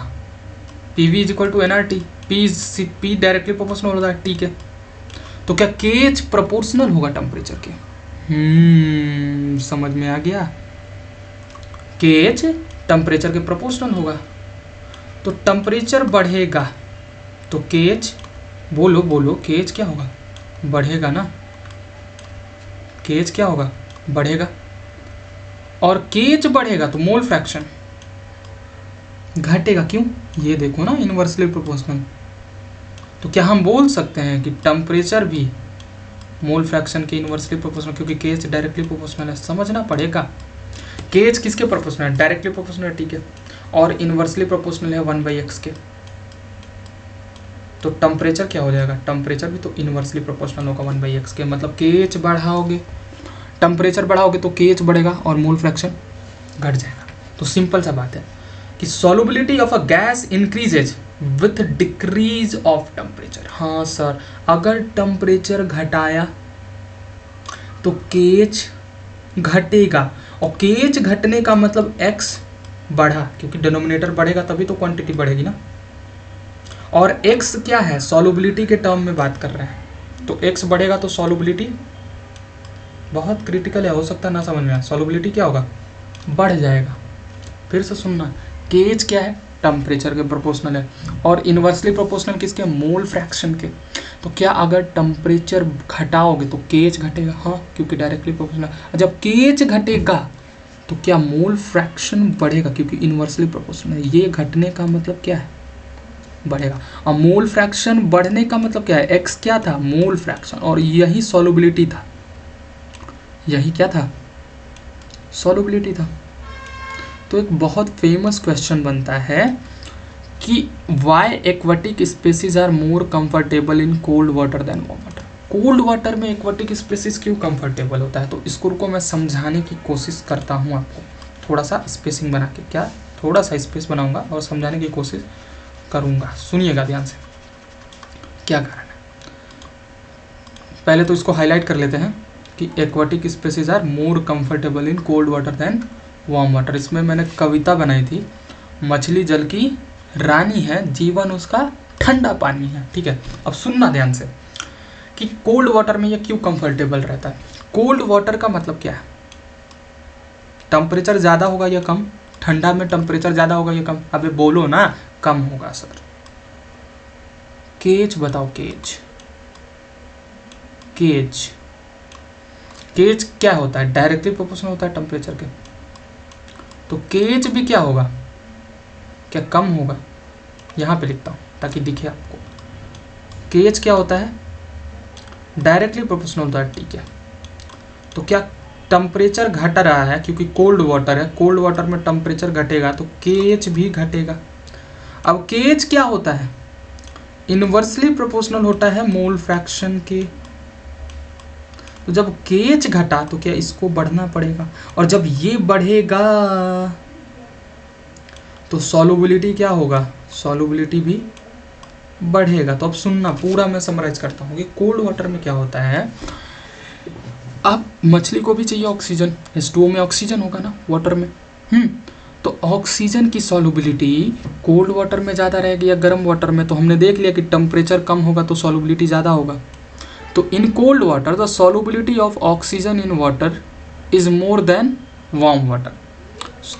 P V is equal to n R T. P directly proportional होता है, ठीक है। तो क्या के एच प्रोपोर्शनल होगा टेम्परेचर के, समझ में आ गया, के एच टेम्परेचर के प्रोपोर्शनल होगा। तो टेम्परेचर बढ़ेगा तो के एच, बोलो बोलो, के एच क्या होगा, बढ़ेगा ना, के एच क्या होगा, बढ़ेगा। और के एच बढ़ेगा तो मोल फ्रैक्शन घटेगा, क्यों, ये देखो ना, इनवर्सली प्रोपोर्शनल। तो क्या हम बोल सकते हैं कि टेम्परेचर भी मोल फ्रैक्शन के इनवर्सली प्रोपोर्शनल, क्योंकि के एच डायरेक्टली प्रोपोर्शनल है, समझना पड़ेगा। के एच किसके प्रोपोर्शनल है, डायरेक्टली प्रोपोर्शनल है, ठीक है, और इनवर्सली प्रोपोर्शनल है 1/x के। तो टेम्परेचर क्या हो जाएगा, टेम्परेचर भी तो इनवर्सली प्रोपोर्शनल होगा 1/x के, मतलब के एच बढ़ाओगे, टेम्परेचर बढ़ाओगे तो के एच बढ़ेगा और मोल फ्रैक्शन घट जाएगा। तो सिंपल सा बात है कि solubility of a gas increases with decrease of temperature. हाँ सर, अगर टेम्परेचर घटाया तो के एच घटेगा, और के एच घटने का मतलब एक्स बढ़ा, क्योंकि डिनोमिनेटर बढ़ेगा तभी तो क्वांटिटी बढ़ेगी ना। और एक्स क्या है, सॉल्युबिलिटी के टर्म में बात कर रहे हैं, तो एक्स बढ़ेगा तो सॉल्युबिलिटी, बहुत क्रिटिकल है, हो सकता है ना समझ में आए, सॉल्युबिलिटी क्या होगा, बढ़ जाएगा। फिर से सुनना, के एच क्या है, टेम्परेचर के प्रोपोर्शनल है, और इनवर्सली प्रोपोर्शनल किसके, मोल फ्रैक्शन के। तो क्या अगर टेम्परेचर घटाओगे तो के एच घटेगा, हाँ, क्योंकि डायरेक्टली प्रोपोर्शनल। जब के एच घटेगा तो क्या मोल फ्रैक्शन बढ़ेगा, क्योंकि इनवर्सली प्रोपोर्शनल है। ये घटने का मतलब क्या है, बढ़ेगा। और मोल फ्रैक्शन बढ़ने का मतलब क्या है, एक्स क्या था, मोल फ्रैक्शन, और यही सॉल्युबिलिटी था, यही क्या था, सॉल्युबिलिटी था। तो एक बहुत फेमस क्वेश्चन बनता है कि why aquatic species are more comfortable in cold water than warm water. Cold water में एक्वाटिक स्पेसीज क्यों कंफर्टेबल होता है, तो इसको रुको मैं समझाने की कोशिश करता हूँ आपको, थोड़ा सा स्पेसिंग बना के, क्या थोड़ा सा स्पेस बनाऊंगा और समझाने की कोशिश करूँगा, सुनिएगा ध्यान से क्या कारण है। पहले तो इसको हाईलाइट कर लेते हैं कि aquatic species are more comfortable in cold water than warm water. इसमें मैंने कविता बनाई थी, मछली जल की रानी है, जीवन उसका ठंडा पानी है। ठीक है, अब सुनना ध्यान से कि कोल्ड वाटर में ये क्यों कंफर्टेबल रहता है। कोल्ड वाटर का मतलब क्या है, टेम्परेचर ज़्यादा होगा या कम, ठंडा में टेम्परेचर ज़्यादा होगा या कम, अबे बोलो ना, कम होगा सर। केज बताओ, केज केज केज क्या होता है, डायरेक्टली प्रोपोर्शनल होता है टेम्परेचर के। तो केज भी क्या होगा, क्या कम होगा, यहाँ पे लिखता हूँ ताकि दिखे आपको। केज क्या होता है, डायरेक्टली प्रोपोर्शनल होता है, ठीक है। तो क्या टेम्परेचर घट रहा है क्योंकि कोल्ड वाटर है, कोल्ड वाटर में टेम्परेचर घटेगा तो KH भी घटेगा। अब KH क्या होता है, इनवर्सली प्रोपोर्शनल होता है मोल फ्रैक्शन के। तो जब KH घटा तो क्या इसको बढ़ना पड़ेगा, और जब ये बढ़ेगा तो सॉल्युबिलिटी क्या होगा, सॉल्युबिलिटी भी बढ़ेगा। तो अब सुनना, पूरा मैं समराइज करता हूँ कि कोल्ड वाटर में क्या होता है। अब मछली को भी चाहिए ऑक्सीजन, H2O में ऑक्सीजन होगा ना वाटर में। तो ऑक्सीजन की सॉल्युबिलिटी कोल्ड वाटर में ज़्यादा रहेगी या गर्म वाटर में। तो हमने देख लिया कि टेम्परेचर कम होगा तो सॉल्युबिलिटी ज़्यादा होगा। तो in cold water the solubility of oxygen in water is more than warm water,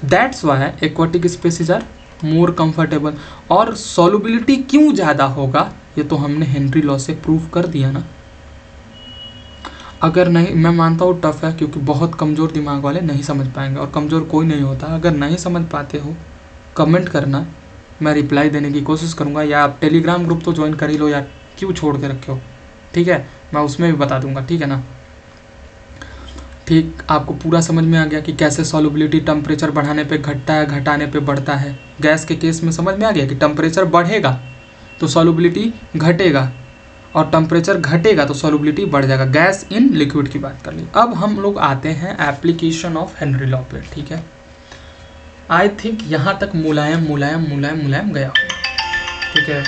that's why aquatic species are more comfortable. और सॉल्युबिलिटी क्यों ज़्यादा होगा ये तो हमने हेनरी लॉ से प्रूव कर दिया ना। अगर नहीं, मैं मानता हूँ टफ है क्योंकि बहुत कमज़ोर दिमाग वाले नहीं समझ पाएंगे, और कमज़ोर कोई नहीं होता। अगर नहीं समझ पाते हो कमेंट करना, मैं रिप्लाई देने की कोशिश करूँगा, या आप टेलीग्राम ग्रुप तो ज्वाइन कर ही लो यार, क्यों छोड़ के रखे हो, ठीक है, मैं उसमें भी बता दूंगा, ठीक है ना। ठीक, आपको पूरा समझ में आ गया कि कैसे सॉल्युबिलिटी टेम्परेचर बढ़ाने पे घटता है, घटाने पे बढ़ता है। गैस के केस में समझ में आ गया कि टेम्परेचर बढ़ेगा तो सॉल्युबिलिटी घटेगा, और टेम्परेचर घटेगा तो सॉल्युबिलिटी बढ़ जाएगा। गैस इन लिक्विड की बात कर ली। अब हम लोग आते हैं एप्लीकेशन ऑफ हेनरी लॉ पे, ठीक है। आई थिंक यहाँ तक मुलायम मुलायम मुलायम मुलायम गया, ठीक है,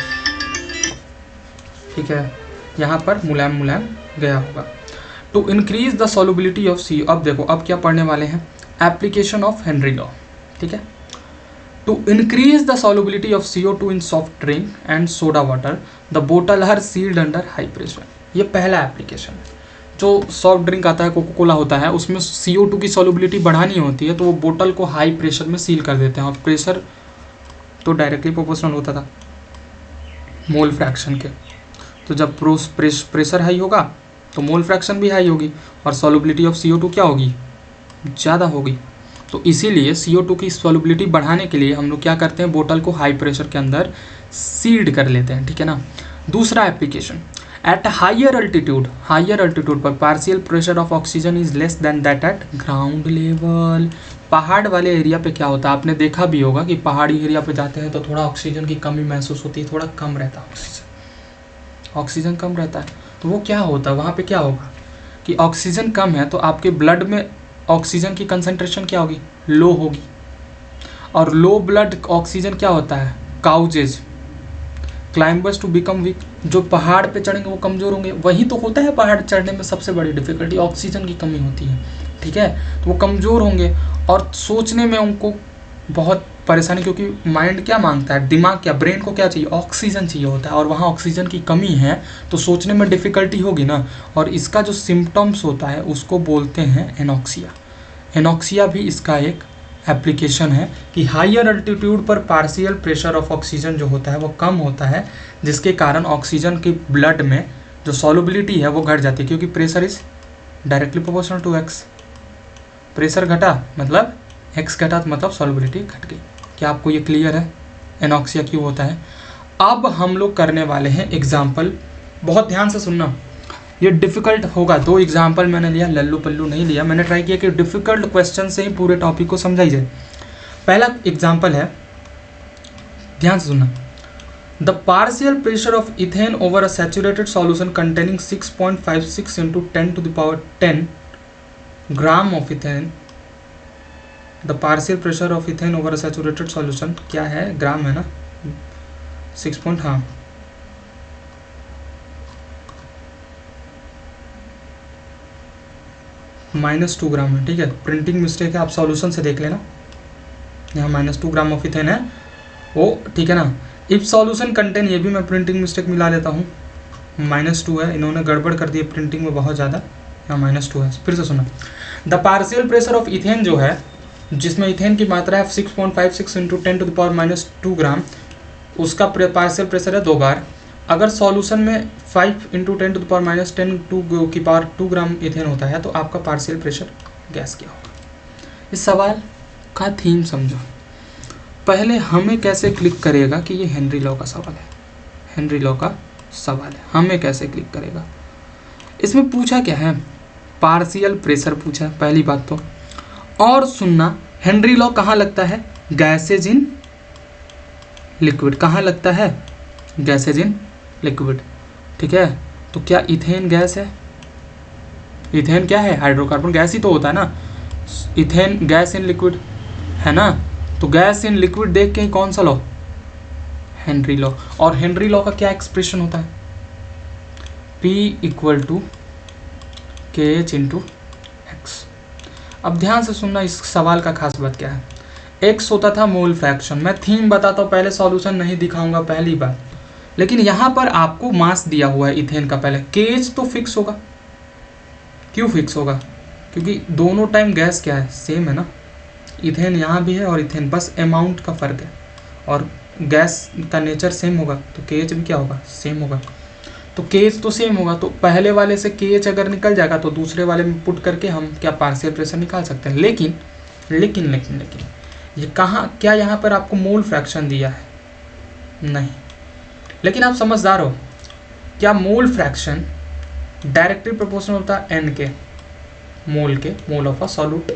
ठीक है, यहाँ पर मुलायम मुलायम गया होगा। To increase the solubility of C, अब देखो अब क्या पढ़ने वाले हैं, एप्लीकेशन ऑफ हेनरी लॉ, ठीक है। To increase the solubility of CO2 in soft drink and soda water the बोतल are sealed under high pressure. ये पहला एप्लीकेशन है। जो सॉफ्ट ड्रिंक आता है, कोका कोला होता है, उसमें CO2 की सॉल्युबिलिटी बढ़ानी होती है तो वो बोतल को हाई प्रेशर में सील कर देते हैं, और प्रेशर तो डायरेक्टली प्रोपोर्शनल होता था मोल फ्रैक्शन के। तो जब प्रेशर हाई होगा तो मोल फ्रैक्शन भी हाई होगी, और सॉल्युबिलिटी ऑफ CO2 क्या होगी, ज़्यादा होगी। तो इसीलिए CO2 की सॉल्युबिलिटी बढ़ाने के लिए हम लोग क्या करते हैं, बोतल को हाई प्रेशर के अंदर सील्ड कर लेते हैं, ठीक है ना। दूसरा एप्लीकेशन, एट हायर अल्टीट्यूड पर partial pressure of oxygen is less than that at ground level. पहाड़ वाले एरिया पे क्या होता है, आपने देखा भी होगा कि पहाड़ी एरिया पे जाते हैं तो थोड़ा ऑक्सीजन की कमी महसूस होती है, थोड़ा कम रहता है ऑक्सीजन कम रहता है। तो वो क्या होता है, वहाँ पे क्या होगा कि ऑक्सीजन कम है तो आपके ब्लड में ऑक्सीजन की कंसंट्रेशन क्या होगी, लो होगी। और लो ब्लड ऑक्सीजन क्या होता है, causes climbers to become weak. जो पहाड़ पे चढ़ेंगे वो कमज़ोर होंगे। वही तो होता है पहाड़ चढ़ने में सबसे बड़ी डिफिकल्टी, ऑक्सीजन की कमी होती है, ठीक है। तो वो कमज़ोर होंगे और सोचने में उनको बहुत परेशानी, क्योंकि माइंड क्या मांगता है, दिमाग क्या, ब्रेन को क्या चाहिए, ऑक्सीजन चाहिए होता है, और वहाँ ऑक्सीजन की कमी है तो सोचने में डिफ़िकल्टी होगी ना। और इसका जो सिम्टम्स होता है उसको बोलते हैं एनॉक्सिया। एनॉक्सिया भी इसका एक एप्लीकेशन है कि हायर अल्टीट्यूड पर पार्शियल प्रेशर ऑफ ऑक्सीजन जो होता है वो कम होता है, जिसके कारण ऑक्सीजन की ब्लड में जो सॉल्युबिलिटी है वो घट जाती है, क्योंकि pressure is directly proportional to X. Pressure घटा मतलब एक्स घटा तो मतलब सॉल्युबिलिटी घट गई। क्या आपको ये क्लियर है एनॉक्सिया क्यों होता है। अब हम लोग करने वाले हैं एग्जाम्पल, बहुत ध्यान से सुनना, ये डिफ़िकल्ट होगा। 2 एग्जाम्पल मैंने लिया, लल्लू पल्लू नहीं लिया, मैंने ट्राई किया कि डिफ़िकल्ट क्वेश्चन से ही पूरे टॉपिक को समझाई जाए। पहला एग्जाम्पल है, ध्यान से सुनना, the partial pressure of ethane over a saturated solution containing 6.56 × 10⁻10 gram of ethane. The partial pressure of ethane over a saturated solution क्या है, ग्राम है ना, 6 हाँ -2 ग्राम है, ठीक है। प्रिंटिंग मिस्टेक है, आप सॉल्यूशन से देख लेना, यहाँ -2 ग्राम ऑफ इथेन है वो, ठीक है ना। इफ सॉल्यूशन कंटेन, ये भी मैं प्रिंटिंग मिस्टेक मिला लेता हूँ, -2 है, इन्होंने गड़बड़ कर दी प्रिंटिंग में बहुत ज़्यादा, यहाँ -2 है। फिर से सुना, the partial pressure of ethane जो है, जिसमें इथेन की मात्रा है 6.56 × 10⁻² ग्राम, उसका पार्शियल प्रेशर है 2 बार। अगर सॉल्यूशन में 5 × 10⁻10⁻² ग्राम इथेन होता है तो आपका पार्शियल प्रेशर गैस क्या होगा। इस सवाल का थीम समझो। पहले हमें कैसे क्लिक करेगा कि ये हेनरी लॉ का सवाल है, हेनरी लॉ का सवाल है, हमें कैसे क्लिक करेगा। इसमें पूछा क्या है, पार्शियल प्रेशर पूछा है पहली बात तो। और सुनना, हेनरी लॉ कहाँ लगता है? Gases in liquid. कहाँ लगता है? Gases in liquid. ठीक है, तो क्या इथेन गैस है? इथेन क्या है? हाइड्रोकार्बन गैस ही तो होता है ना। इथेन गैस इन लिक्विड है ना। तो गैस इन लिक्विड देख के ही कौन सा लॉ? Henry law. और हेनरी लॉ का क्या एक्सप्रेशन होता है? P equal to K H into x. अब ध्यान से सुनना, इस सवाल का खास बात क्या है। एक्स होता था मोल फ्रैक्शन। मैं थीम बताता हूँ, पहले सॉल्यूशन नहीं दिखाऊंगा पहली बार, लेकिन यहाँ पर आपको मास दिया हुआ है इथेन का। पहले के एच तो फिक्स होगा। क्यों फिक्स होगा? क्योंकि दोनों टाइम गैस क्या है? सेम है ना। इथेन यहाँ भी है और इथेन, बस अमाउंट का फ़र्क है, और गैस का नेचर सेम होगा तो के एच भी क्या होगा? सेम होगा। तो के एच तो सेम होगा, तो पहले वाले से के एच अगर निकल जाएगा तो दूसरे वाले में पुट करके हम क्या पार्शियल प्रेशर निकाल सकते हैं। लेकिन लेकिन लेकिन लेकिन ये कहाँ, क्या यहाँ पर आपको मोल फ्रैक्शन दिया है? नहीं। लेकिन आप समझदार हो, क्या मोल फ्रैक्शन डायरेक्टली प्रोपोर्शनल होता है एन के, मोल के, मोल ऑफ अ सॉल्यूट।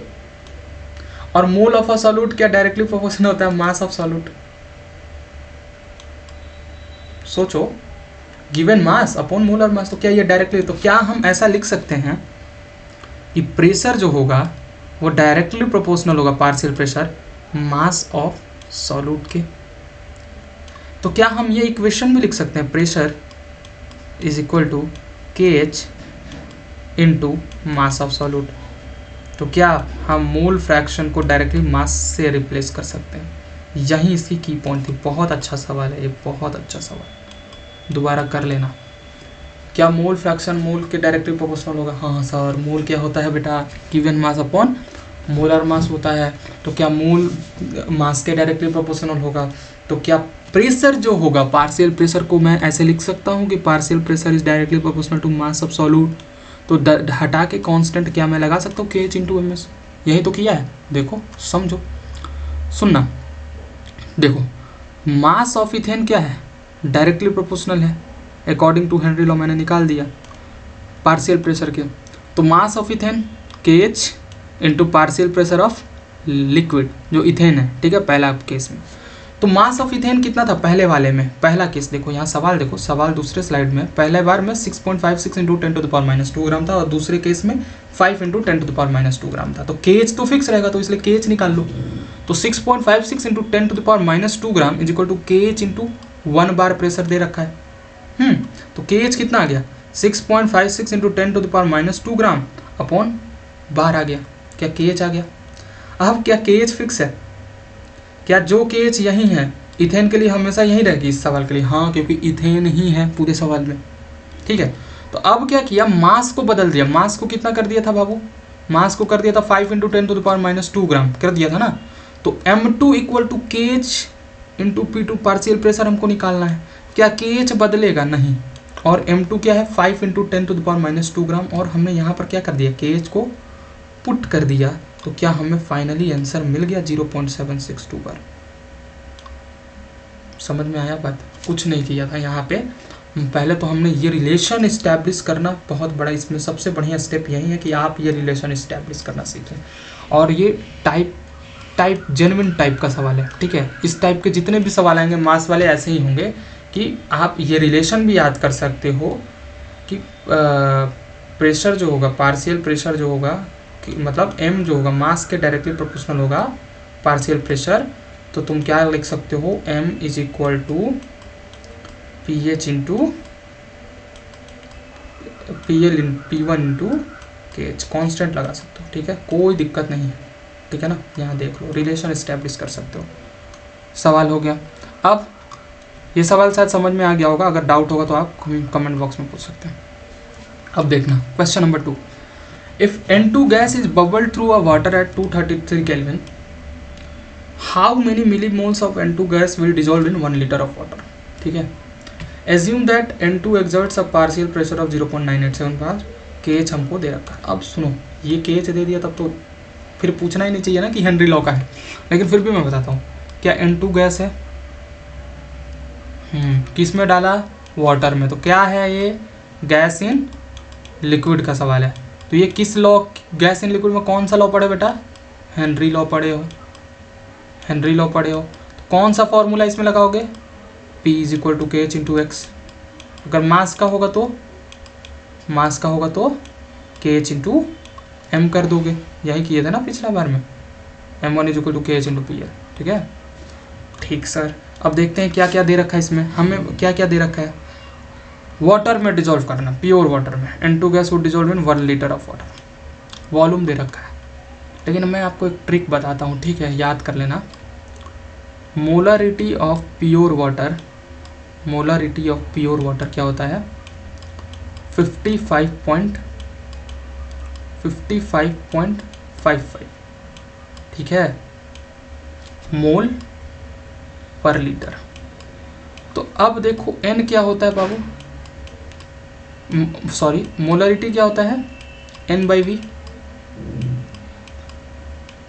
और मोल ऑफ अ सॉल्यूट क्या डायरेक्टली प्रोपोर्शनल होता है मास ऑफ सॉल्यूट? सोचो, given mass upon molar mass, तो क्या ये डायरेक्टली, तो क्या हम ऐसा लिख सकते हैं कि प्रेशर जो होगा वो डायरेक्टली प्रोपोर्शनल होगा partial pressure mass of solute के? तो क्या हम ये इक्वेशन भी लिख सकते हैं, pressure is equal to K H into mass of solute? तो क्या हम मोल फ्रैक्शन को डायरेक्टली मास से रिप्लेस कर सकते हैं? यही इसकी की पॉइंट थी। बहुत अच्छा सवाल है ये, बहुत अच्छा सवाल, दोबारा कर लेना। क्या मोल फ्रैक्शन मोल के डायरेक्टली प्रोपोर्शनल होगा? हाँ सर, मोल क्या होता है बेटा? Given mass upon molar mass होता है। तो क्या मोल मास के डायरेक्टली प्रोपोर्शनल होगा? तो क्या प्रेशर जो होगा, पार्शियल प्रेशर को मैं ऐसे लिख सकता हूँ कि partial pressure is directly proportional to mass of solute? तो हटा के कांस्टेंट क्या मैं लगा सकता हूँ के एच इंटू एम एस? यही तो किया है। देखो समझो, सुनना, देखो मास ऑफ इथेन क्या है? डायरेक्टली प्रोपोर्शनल है अकॉर्डिंग टू हेनरी लॉ, मैंने निकाल दिया पार्शियल प्रेशर के। तो मास ऑफ इथेन के H into partial pressure of liquid जो इथेन है, ठीक है, पहला केस में। तो मास ऑफ इथेन कितना था पहले वाले में? पहला केस देखो, यहाँ सवाल देखो, सवाल दूसरे स्लाइड में, पहले बार में 6.56 इंटू 10⁻² ग्राम था और दूसरे केस में 5 इंटू 10⁻² ग्राम था। तो के एच तो फिक्स रहेगा, तो इसलिए के एच निकाल लो। तो 6.56 into 10⁻² gram is equal to K H into 1 bar pressure दे रखा है। तो के एच कितना आ गया? 6.56 इंटू 10⁻² ग्राम अपॉन बार आ गया। क्या के एच आ गया? अब क्या के एच फिक्स है? क्या जो के एच यही है इथेन के लिए हमेशा यही रहेगी इस सवाल के लिए? हाँ, क्योंकि इथेन ही है पूरे सवाल में। ठीक है, तो अब क्या किया, मास को बदल दिया। मास को कितना कर दिया था बाबू? मास को कर दिया था 5 इंटू 10⁻² ग्राम कर दिया था ना। तो m2 equal to K H into P2 partial pressure हमको निकालना है। क्या के एच बदलेगा? नहीं। और m2 क्या है? 5 इंटू 10⁻² ग्राम, और हमने यहाँ पर क्या कर दिया, के एच को पुट कर दिया। तो क्या हमें फाइनली आंसर मिल गया 0.762 बार। समझ में आया बात? कुछ नहीं किया था यहाँ पे। पहले तो हमने ये रिलेशन इस्टेब्लिश करना बहुत बड़ा, इसमें सबसे बढ़िया स्टेप यही है कि आप ये रिलेशन इस्टेब्लिश करना सीखें। और ये टाइप जेन्युइन टाइप का सवाल है, ठीक है। इस टाइप के जितने भी सवाल आएंगे मास वाले ऐसे ही होंगे कि आप ये रिलेशन भी याद कर सकते हो कि प्रेशर जो होगा, पार्शियल प्रेशर जो होगा, कि मतलब m जो होगा मास के डायरेक्टली प्रोपोर्शनल होगा पार्शियल प्रेशर। तो तुम क्या लिख सकते हो, m is equal to pH into P1 into K H, constant लगा सकते हो, ठीक है, कोई दिक्कत नहीं है, ठीक है ना। यहाँ देख लो, रिलेशन इस्टेब्लिश कर सकते हो। सवाल हो गया। अब ये सवाल शायद समझ में आ गया होगा, अगर डाउट होगा तो आप कमेंट बॉक्स में पूछ सकते हैं। अब देखना question number 2, if N2 gas is bubbled through a water at 233 Kelvin, how many millimoles of N2 gas will dissolve in 1 liter of water? ठीक है, assume that N2 exerts a partial pressure of 0.987 bar, KH हमको दे रखा है। अब सुनो, ये KH दे दिया तब तो फिर पूछना ही नहीं चाहिए ना कि हेनरी लॉ का है, लेकिन फिर भी मैं बताता हूँ। क्या N2 गैस है? किस में डाला? वाटर में। तो क्या है ये? गैस इन लिक्विड का सवाल है, तो ये किस लॉ, गैस इन लिक्विड में कौन सा लॉ पढ़े बेटा? हेनरी लॉ पढ़े हो, हेनरी लॉ पढ़े हो। तो कौन सा फॉर्मूला इसमें लगाओगे? P is equal to KH into X. अगर मास का होगा तो KH इंटू एम कर दोगे, यही किए थे ना पिछला बार में। M1 is equal to KH into PL, ठीक है। ठीक सर, अब देखते हैं क्या क्या दे रखा है इसमें, हमें क्या क्या दे रखा है। वाटर में डिजोल्व करना, प्योर वाटर में N2 gas would dissolve in 1 litre of water, volume दे रखा है। लेकिन मैं आपको एक ट्रिक बताता हूँ, ठीक है, याद कर लेना। Molarity of pure water, molarity of pure water क्या होता है? 55.55, ठीक है, मोल पर लीटर। तो अब देखो N क्या होता है बाबू, सॉरी मोलरिटी क्या होता है? N/V।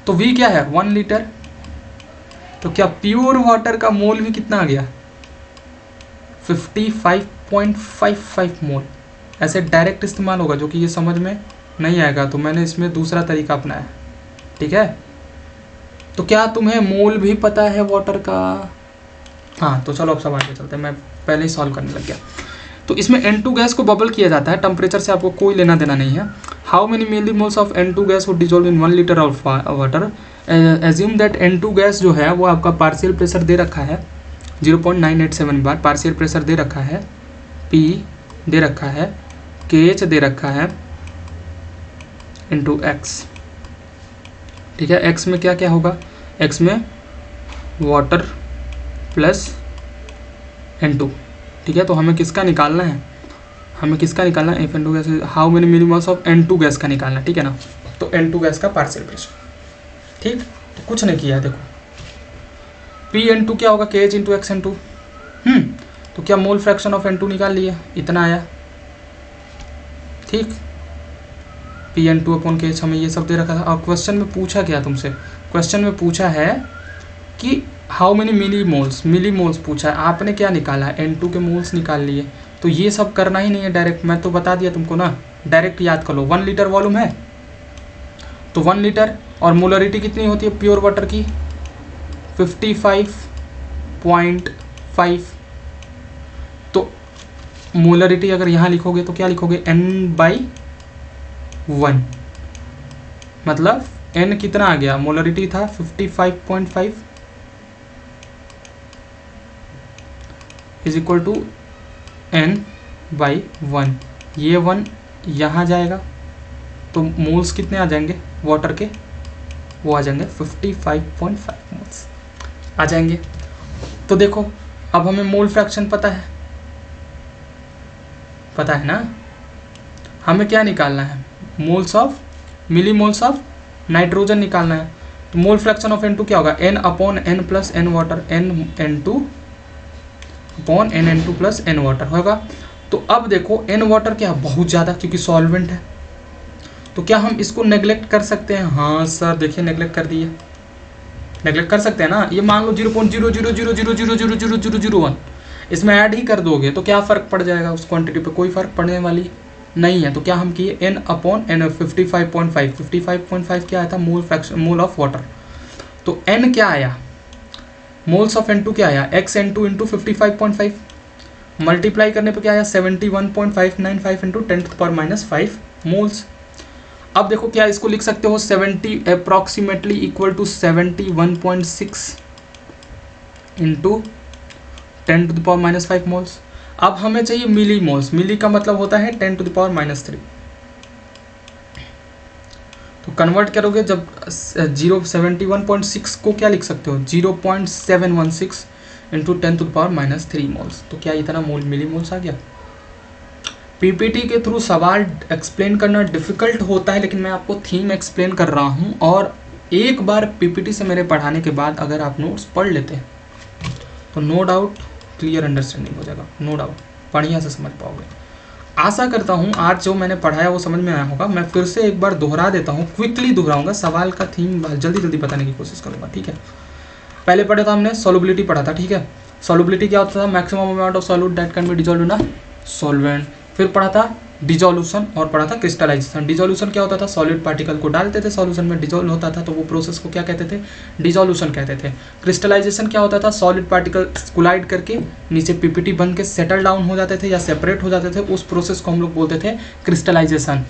तो V क्या है? 1 लीटर। तो क्या प्योर वाटर का मोल भी कितना आ गया? 55.55 मोल। ऐसे डायरेक्ट इस्तेमाल होगा जो कि ये समझ में नहीं आएगा, तो मैंने इसमें दूसरा तरीका अपनाया, ठीक है। तो क्या तुम्हें मोल भी पता है वाटर का? हाँ, तो चलो अब सब आगे चलते हैं, मैं पहले ही सॉल्व करने लग गया। तो इसमें N2 गैस को बबल किया जाता है, टेम्परेचर से आपको कोई लेना देना नहीं है। How many millimoles of N2 gas would dissolve in 1 litre of water? Assume that N2 gas जो है वो आपका पार्शियल प्रेशर दे रखा है 0.987 बार, पार्शियल प्रेशर दे रखा है, P दे रखा है, KH दे रखा है, इंटू X, ठीक है। X में क्या क्या होगा? X में वाटर प्लस N2, ठीक है। तो हमें किसका निकालना है? हमें किसका निकालना है? F N2 gas, how many millimoles of N2 gas का निकालना, ठीक है ना। तो N2 गैस का पार्शियल प्रेशर, ठीक। तो कुछ नहीं किया है, देखो P N2 क्या होगा? KH into X N2। तो क्या मोल फ्रैक्शन ऑफ N2 निकाल लिए, इतना आया, ठीक। P N2 अपॉन KH, हमें ये सब दे रखा था। और क्वेश्चन में पूछा क्या तुमसे? क्वेश्चन में पूछा है कि हाउ मेनी मिलीमोल्स पूछा है, आपने क्या निकाला है? N2 के मोल्स निकाल लिए। तो ये सब करना ही नहीं है डायरेक्ट, मैं तो बता दिया तुमको ना, डायरेक्ट याद कर लो। 1 लीटर वॉल्यूम है तो 1 लीटर, और मोलरिटी कितनी होती है प्योर वाटर की? 55.5। तो मोलरिटी अगर यहाँ लिखोगे तो क्या लिखोगे? N/1, मतलब N कितना आ गया? मोलरिटी था 55.5 इज इक्वल टू N/1। ये 1 यहाँ जाएगा तो मोल्स कितने आ जाएंगे वाटर के? वो आ जाएंगे 55.5 मोल्स आ जाएंगे। तो देखो अब हमें मोल फ्रैक्शन पता है ना। हमें क्या निकालना है? Moles of, millimoles of nitrogen निकालना है। तो मोल फ्रैक्शन ऑफ N2 क्या होगा? N upon N plus N water, N2 upon N plus N water होगा। तो अब देखो N वाटर क्या है? बहुत ज़्यादा, क्योंकि सॉल्वेंट है। तो क्या हम इसको नेग्लेक्ट कर सकते हैं? हाँ सर, देखिए नेग्लेक्ट कर दिए, नेग्लेक्ट कर सकते हैं ना। ये मान लो 0.000000001 इसमें ऐड ही कर दोगे तो क्या फ़र्क पड़ जाएगा? उस क्वांटिटी पे कोई फ़र्क पड़ने वाली नहीं है। तो क्या हम किए? N अपॉन N 55.5 क्या आया था? Mole fraction, mole of water. तो N क्या आया? मोल्स ऑफ N2 क्या आया? X N2 इंटू 55.5 मल्टीप्लाई करने पे क्या आया? 71.595 इंटू 10⁻⁵ मोल्स। अब देखो क्या इसको लिख सकते हो? 70 approximately equal to 71.6 into 10⁻⁵ moles. अब हमें चाहिए मिली मोल्स, मिली का मतलब होता है 10⁻⁻3। तो कन्वर्ट करोगे जब 71.6 को क्या लिख सकते हो? 0.716 इंटू 10⁻⁻3 मोल्स। तो क्या इतना मोल मिली मोल्स आ गया। पीपीटी के थ्रू सवाल एक्सप्लेन करना डिफ़िकल्ट होता है, लेकिन मैं आपको थीम एक्सप्लेन कर रहा हूँ। और एक बार पीपीटी से मेरे पढ़ाने के बाद अगर आप नोट्स पढ़ लेते हैं तो नो डाउट क्लियर अंडरस्टैंडिंग हो जाएगा, नो डाउट बढ़िया से समझ पाओगे। आशा करता हूँ आज जो मैंने पढ़ाया वो समझ में आया होगा। मैं फिर से एक बार दोहरा देता हूँ, क्विकली दोहराऊंगा, सवाल का थीम जल्दी बताने की कोशिश करूँगा, ठीक है। पहले पढ़ा था हमने सॉल्युबिलिटी पढ़ा था, ठीक है। सॉल्युबिलिटी क्या होता था? Maximum amount of solute that can B dissolved in a solvent. फिर पढ़ा था डिजोल्यूशन और पढ़ा था क्रिस्टलाइजेशन। डिजोल्यूशन क्या होता था, सॉलिड पार्टिकल को डालते थे सॉल्यूशन में, डिजोल्व होता था, तो वो प्रोसेस को क्या कहते थे, डिजोल्यूशन कहते थे। क्रिस्टलाइजेशन क्या होता था, सॉलिड पार्टिकल कोलाइड करके नीचे पीपीटी बन के सेटल डाउन हो जाते थे या सेपरेट हो जाते थे, उस प्रोसेस को हम लोग बोलते थे क्रिस्टलाइजेशन।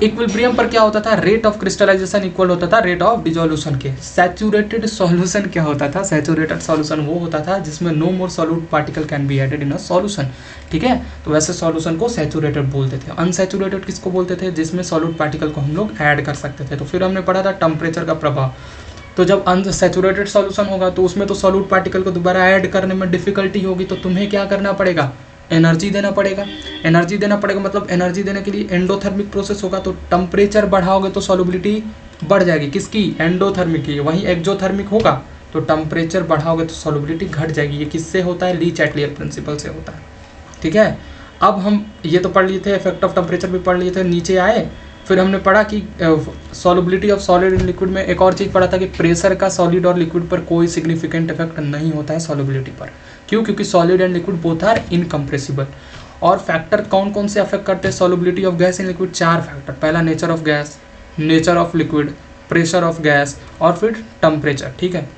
इक्विलिब्रियम पर क्या होता था, रेट ऑफ क्रिस्टलाइजेशन इक्वल होता था रेट ऑफ डिजोल्यूशन के। सैचुरेटेड सॉल्यूशन क्या होता था, सैचुरेटेड सॉल्यूशन वो होता था जिसमें no more solute particle can be added in a solution, ठीक है। तो वैसे सॉल्यूशन को सैचुरेटेड बोलते थे। अनसैचुरेटेड किसको बोलते थे, जिसमें सॉल्यूट पार्टिकल को हम लोग ऐड कर सकते थे। तो फिर हमने पढ़ा था टेम्परेचर का प्रभाव। तो जब अनसैचुरेटेड सॉल्यूशन होगा तो उसमें तो सॉल्यूट पार्टिकल को दोबारा ऐड करने में डिफिकल्टी होगी, तो तुम्हें क्या करना पड़ेगा, एनर्जी देना पड़ेगा। एनर्जी देना पड़ेगा मतलब एनर्जी देने के लिए एंडोथर्मिक प्रोसेस होगा, तो टेम्परेचर बढ़ाओगे तो सॉल्युबिलिटी बढ़ जाएगी, किसकी, एंडोथर्मिक की। वहीं एक्सोथर्मिक होगा तो टेम्परेचर बढ़ाओगे तो सॉल्युबिलिटी घट जाएगी। ये किससे होता है, ली चैटलियर प्रिंसिपल से होता है, ठीक है। अब हम ये तो पढ़ लिए थे, इफेक्ट ऑफ टेम्परेचर भी पढ़ लिए थे, नीचे आए। फिर हमने पढ़ा कि solubility of solid in liquid में एक और चीज़ पढ़ा था कि प्रेशर का सॉलिड और लिक्विड पर कोई सिग्निफिकेंट इफेक्ट नहीं होता है सॉल्युबिलिटी पर। क्यों, क्योंकि solid and liquid both are incompressible. और फैक्टर कौन कौन से अफेक्ट करते हैं solubility of gas in liquid, 4 factor. पहला nature of gas, nature of liquid, pressure of gas और फिर टेम्परेचर, ठीक है।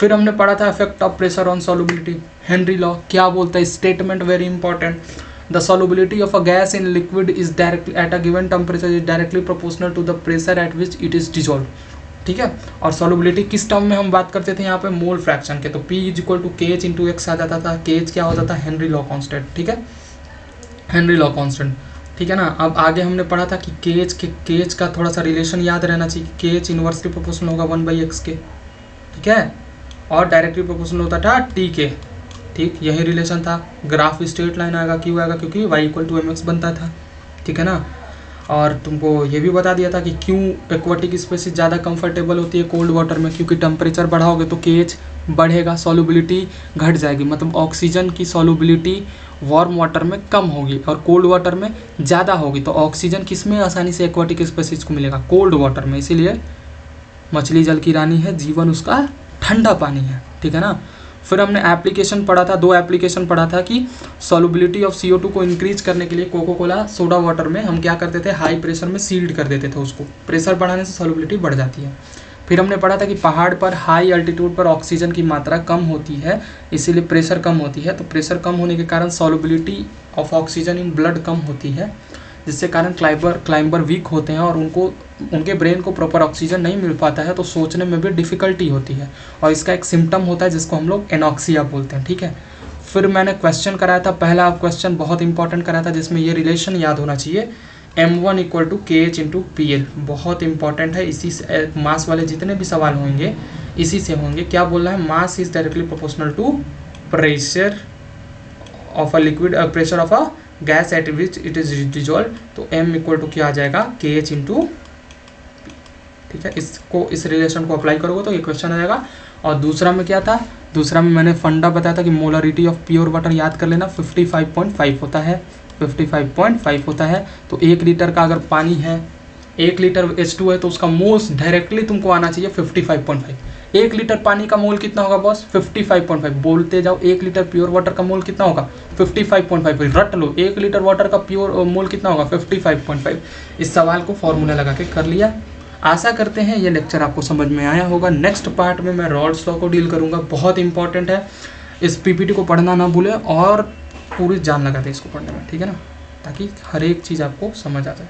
फिर हमने पढ़ा था effect of pressure on solubility. Henry law क्या बोलता है, statement very important, the solubility of a gas in liquid is directly at a given temperature is directly proportional to the pressure at which it is dissolved, ठीक है। और solubility किस term में हम बात करते थे यहाँ पे, मोल फ्रैक्शन के। तो P is equal to KH into X आ जाता था। KH क्या हो जाता है, हेनरी लॉ कांस्टेंट, ठीक है, हेनरी लॉ कांस्टेंट, ठीक है ना। अब आगे हमने पढ़ा था कि KH का थोड़ा सा रिलेशन याद रहना चाहिए। KH इनवर्सली प्रोपोर्शनल होगा 1/x के, ठीक है, और डायरेक्टली प्रोपोर्शनल होता था T के, ठीक, यही रिलेशन था। ग्राफ स्ट्रेट लाइन आएगा, क्यों आएगा, क्योंकि y इक्वल टू mx बनता था, ठीक है ना। और तुमको ये भी बता दिया था कि क्यों एक्वाटिक स्पीशीज ज़्यादा कंफर्टेबल होती है कोल्ड वाटर में, क्योंकि टेम्परेचर बढ़ाओगे तो KH बढ़ेगा, सॉल्युबिलिटी घट जाएगी, मतलब ऑक्सीजन की सॉल्युबिलिटी वार्म वाटर में कम होगी और कोल्ड वाटर में ज़्यादा होगी। तो ऑक्सीजन किस में आसानी से एक्वाटिक स्पीशीज को मिलेगा, कोल्ड वाटर में। इसीलिए मछली जल की रानी है, जीवन उसका ठंडा पानी है, ठीक है ना। फिर हमने एप्लीकेशन पढ़ा था, 2 एप्लीकेशन पढ़ा था कि सॉल्युबिलिटी ऑफ CO2 को इंक्रीज करने के लिए कोको कोला सोडा वाटर में हम क्या करते थे, हाई प्रेशर में सील्ड कर देते थे उसको। प्रेशर बढ़ाने से सॉल्युबिलिटी बढ़ जाती है। फिर हमने पढ़ा था कि पहाड़ पर हाई अल्टीट्यूड पर ऑक्सीजन की मात्रा कम होती है, इसीलिए प्रेशर कम होती है। तो प्रेशर कम होने के कारण solubility of oxygen in blood कम होती है, जिससे कारण क्लाइंबर वीक होते हैं और उनके ब्रेन को प्रॉपर ऑक्सीजन नहीं मिल पाता है, तो सोचने में भी डिफ़िकल्टी होती है। और इसका एक सिम्टम होता है जिसको हम लोग एनॉक्सिया बोलते हैं, ठीक है। फिर मैंने क्वेश्चन कराया था, पहला क्वेश्चन बहुत इंपॉर्टेंट कराया था जिसमें ये रिलेशन याद होना चाहिए, M1 equal to KH into PL, बहुत इंपॉर्टेंट है। इसी से मास वाले जितने भी सवाल होंगे इसी से होंगे। क्या बोल रहा है, mass is directly proportional to pressure of a liquid, pressure of a gas at which it is dissolve. तो M इक्वल टू क्या आ जाएगा, KH इंटू, ठीक है। इस रिलेशन को अप्लाई करोगे तो ये क्वेश्चन आ जाएगा। और दूसरा में क्या था, दूसरा में मैंने फंडा बताया था कि मोलरिटी ऑफ प्योर वाटर याद कर लेना, 55.5 होता है, 55.5 होता है। तो 1 लीटर का अगर पानी है, 1 लीटर H2 है, तो उसका मोल्स डायरेक्टली तुमको आना चाहिए 55.5। 1 लीटर पानी का मोल कितना होगा बॉस, 55.5। बोलते जाओ, 1 लीटर प्योर वाटर का मोल कितना होगा, 55.5। रट लो, 1 लीटर वाटर का प्योर मोल कितना होगा, 55.5। इस सवाल को फॉर्मूला लगा के कर लिया। आशा करते हैं ये लेक्चर आपको समझ में आया होगा। नेक्स्ट पार्ट में मैं रॉल्स लॉ को डील करूँगा, बहुत इंपॉर्टेंट है। इस PPT को पढ़ना ना भूलें और पूरी जान लगा दें इसको पढ़ने में, ठीक है ना, ताकि हर एक चीज़ आपको समझ आ जाए।